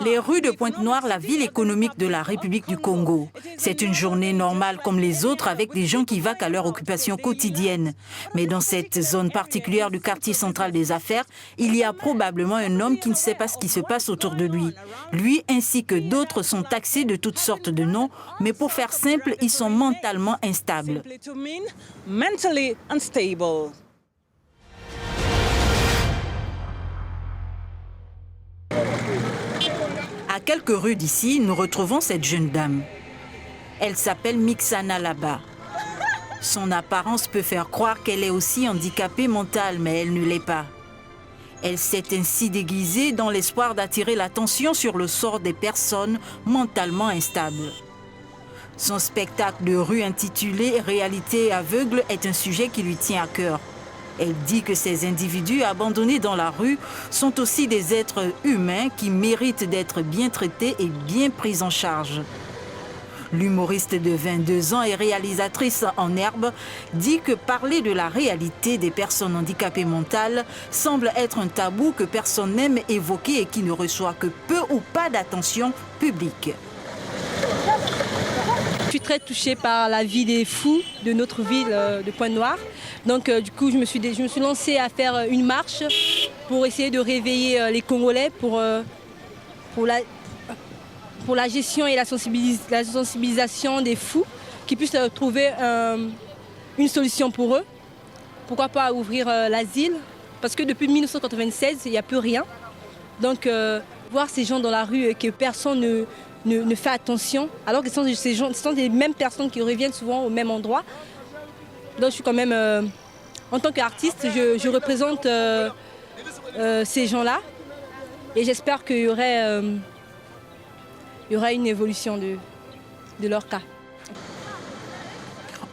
Les rues de Pointe-Noire, la ville économique de la République du Congo. C'est une journée normale comme les autres avec des gens qui vaquent à leur occupation quotidienne. Mais dans cette zone particulière du quartier central des affaires, il y a probablement un homme qui ne sait pas ce qui se passe autour de lui. Lui ainsi que d'autres sont taxés de toutes sortes de noms, mais pour faire simple, ils sont mentalement instables. À quelques rues d'ici, nous retrouvons cette jeune dame. Elle s'appelle Mixana Laba. Son apparence peut faire croire qu'elle est aussi handicapée mentale, mais elle ne l'est pas. Elle s'est ainsi déguisée dans l'espoir d'attirer l'attention sur le sort des personnes mentalement instables. Son spectacle de rue intitulé « Réalité aveugle » est un sujet qui lui tient à cœur. Elle dit que ces individus abandonnés dans la rue sont aussi des êtres humains qui méritent d'être bien traités et bien pris en charge. L'humoriste de 22 ans et réalisatrice en herbe dit que parler de la réalité des personnes handicapées mentales semble être un tabou que personne n'aime évoquer et qui ne reçoit que peu ou pas d'attention publique. Je suis très touchée par la vie des fous de notre ville de Pointe-Noire. Donc du coup, je me suis lancée à faire une marche pour essayer de réveiller les Congolais pour la gestion et la sensibilisation des fous, qu'ils puissent trouver une solution pour eux. Pourquoi pas ouvrir l'asile? Parce que depuis 1996, il n'y a plus rien. Donc voir ces gens dans la rue et que personne ne fait attention, alors que ce sont les mêmes personnes qui reviennent souvent au même endroit. Donc je suis quand même, en tant qu'artiste, je représente ces gens-là et j'espère qu'il y aurait une évolution de leur cas.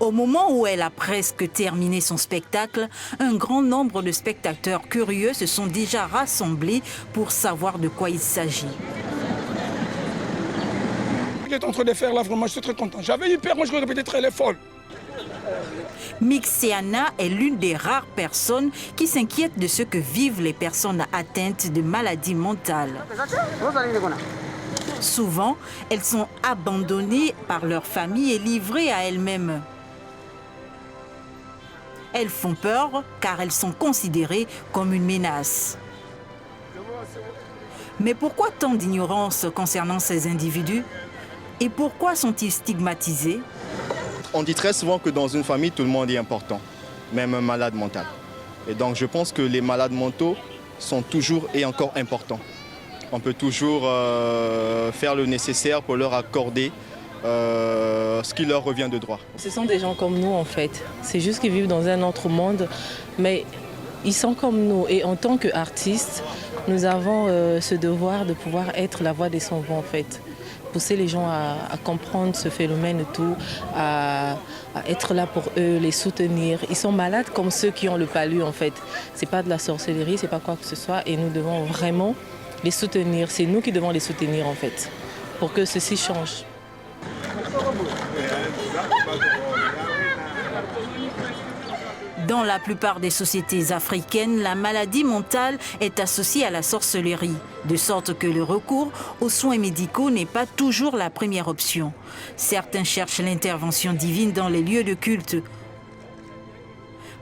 Au moment où elle a presque terminé son spectacle, un grand nombre de spectateurs curieux se sont déjà rassemblés pour savoir de quoi il s'agit. Il est en train de faire là, vraiment, je suis très content. J'avais eu peur, moi je le répétais très, elle est folle. Mixana est l'une des rares personnes qui s'inquiètent de ce que vivent les personnes atteintes de maladies mentales. Souvent, elles sont abandonnées par leur famille et livrées à elles-mêmes. Elles font peur car elles sont considérées comme une menace. Mais pourquoi tant d'ignorance concernant ces individus? Et pourquoi sont-ils stigmatisés? On dit très souvent que dans une famille, tout le monde est important, même un malade mental. Et donc je pense que les malades mentaux sont toujours et encore importants. On peut toujours faire le nécessaire pour leur accorder ce qui leur revient de droit. Ce sont des gens comme nous en fait. C'est juste qu'ils vivent dans un autre monde, mais ils sont comme nous. Et en tant qu'artistes, nous avons ce devoir de pouvoir être la voix des sans-voix en fait. Pousser les gens à comprendre ce phénomène et tout, à être là pour eux, les soutenir. Ils sont malades comme ceux qui ont le palu en fait. C'est pas de la sorcellerie, c'est pas quoi que ce soit et nous devons vraiment les soutenir. C'est nous qui devons les soutenir en fait, pour que ceci change. Dans la plupart des sociétés africaines, la maladie mentale est associée à la sorcellerie, de sorte que le recours aux soins médicaux n'est pas toujours la première option. Certains cherchent l'intervention divine dans les lieux de culte.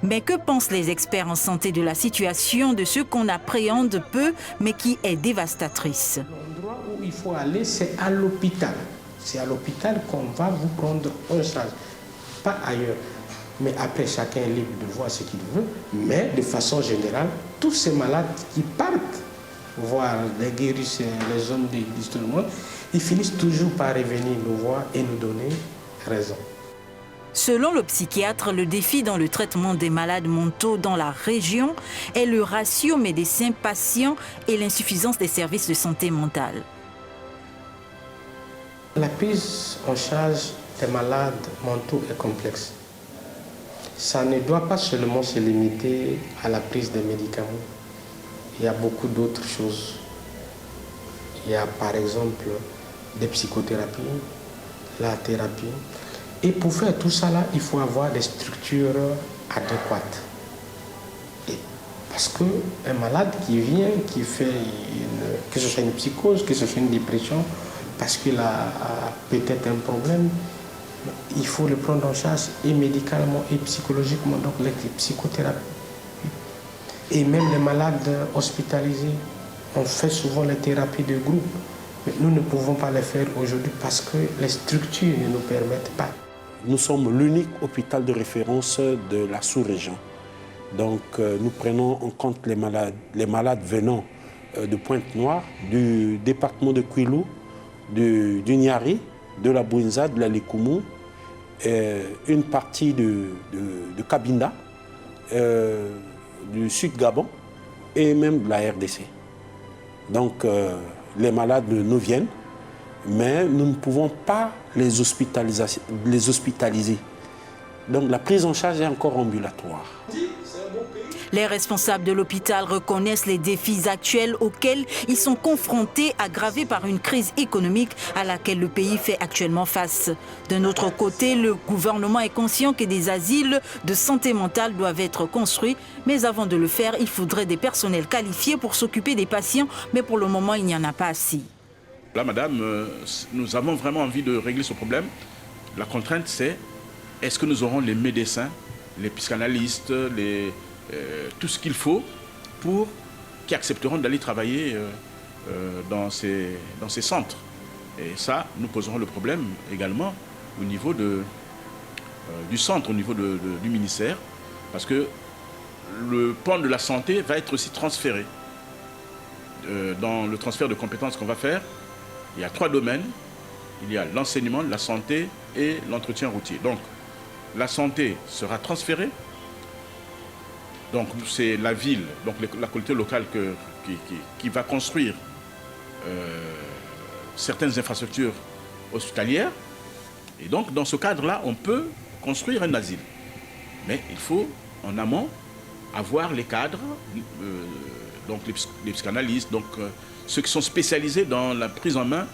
Mais que pensent les experts en santé de la situation de ce qu'on appréhende peu, mais qui est dévastatrice? L'endroit où il faut aller, c'est à l'hôpital. C'est à l'hôpital qu'on va vous prendre en charge, pas ailleurs. Mais après, chacun est libre de voir ce qu'il veut. Mais de façon générale, tous ces malades qui partent voir les guérisses, les zones de tout le monde, ils finissent toujours par revenir nous voir et nous donner raison. Selon le psychiatre, le défi dans le traitement des malades mentaux dans la région est le ratio médecins-patients et l'insuffisance des services de santé mentale. La prise en charge des malades mentaux est complexe. Ça ne doit pas seulement se limiter à la prise des médicaments. Il y a beaucoup d'autres choses. Il y a par exemple des psychothérapies, la thérapie. Et pour faire tout ça là, il faut avoir des structures adéquates. Et Parce qu'un malade qui vient, que ce soit une psychose, que ce soit une dépression, parce qu'il a peut-être un problème, il faut le prendre en charge et médicalement et psychologiquement, donc les psychothérapies. Et même les malades hospitalisés, on fait souvent les thérapies de groupe. Mais nous ne pouvons pas les faire aujourd'hui parce que les structures ne nous permettent pas. Nous sommes l'unique hôpital de référence de la sous-région. Donc nous prenons en compte les malades venant de Pointe-Noire, du département de Kwilu, du Niari, de la Bouinza, de la Likoumou, une partie de Cabinda, du Sud-Gabon et même de la RDC. Donc les malades nous viennent, mais nous ne pouvons pas les hospitaliser. Donc la prise en charge est encore ambulatoire. Les responsables de l'hôpital reconnaissent les défis actuels auxquels ils sont confrontés, aggravés par une crise économique à laquelle le pays fait actuellement face. D'un autre côté, le gouvernement est conscient que des asiles de santé mentale doivent être construits, mais avant de le faire, il faudrait des personnels qualifiés pour s'occuper des patients, mais pour le moment, il n'y en a pas assez. Là, madame, nous avons vraiment envie de régler ce problème. La contrainte, c'est est-ce que nous aurons les médecins, les psychanalystes, tout ce qu'il faut qui accepteront d'aller travailler dans ces centres. Et ça, nous poserons le problème également au niveau du centre, au niveau du ministère, parce que le pan de la santé va être aussi transféré. Dans le transfert de compétences qu'on va faire, il y a 3 domaines. Il y a l'enseignement, la santé et l'entretien routier. Donc, la santé sera transférée. Donc c'est la ville, donc la collectivité locale qui va construire certaines infrastructures hospitalières. Et donc dans ce cadre-là, on peut construire un asile. Mais il faut en amont avoir les cadres, donc les psychanalystes, donc ceux qui sont spécialisés dans la prise en main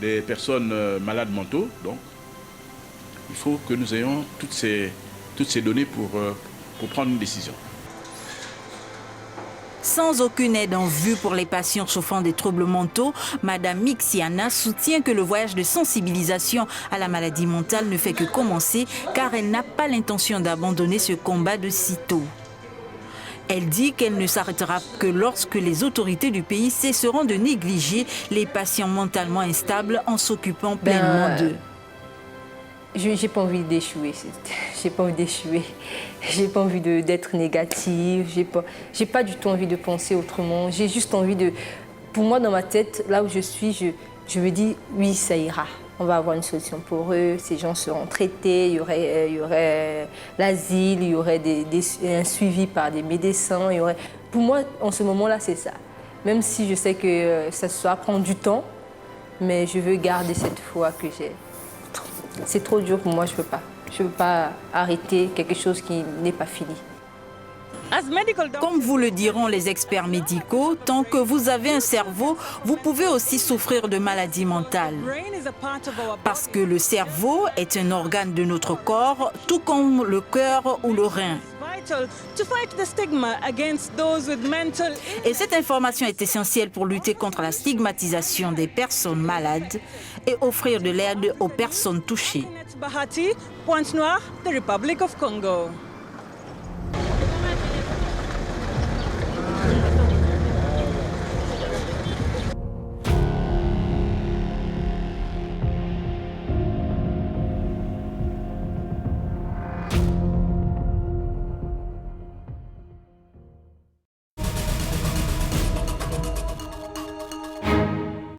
des personnes malades mentaux. Donc il faut que nous ayons toutes ces données pour prendre une décision. Sans aucune aide en vue pour les patients souffrant des troubles mentaux, Madame Mixiana soutient que le voyage de sensibilisation à la maladie mentale ne fait que commencer car elle n'a pas l'intention d'abandonner ce combat de sitôt. Elle dit qu'elle ne s'arrêtera que lorsque les autorités du pays cesseront de négliger les patients mentalement instables en s'occupant pleinement d'eux. J'ai pas envie d'échouer. J'ai pas envie d'échouer. J'ai pas envie d'être négative. J'ai pas du tout envie de penser autrement. J'ai juste envie de... Pour moi, dans ma tête, là où je suis, je me dis, oui, ça ira. On va avoir une solution pour eux. Ces gens seront traités. Il y aurait l'asile. Il y aurait un suivi par des médecins. Pour moi, en ce moment-là, c'est ça. Même si je sais que ça va prendre du temps, mais je veux garder cette foi que j'ai. C'est trop dur pour moi, je ne peux pas. Je ne peux pas arrêter quelque chose qui n'est pas fini. Comme vous le diront les experts médicaux, tant que vous avez un cerveau, vous pouvez aussi souffrir de maladies mentales. Parce que le cerveau est un organe de notre corps, tout comme le cœur ou le rein. Et cette information est essentielle pour lutter contre la stigmatisation des personnes malades et offrir de l'aide aux personnes touchées. Bahati, Pointe-Noire, the Republic of Congo.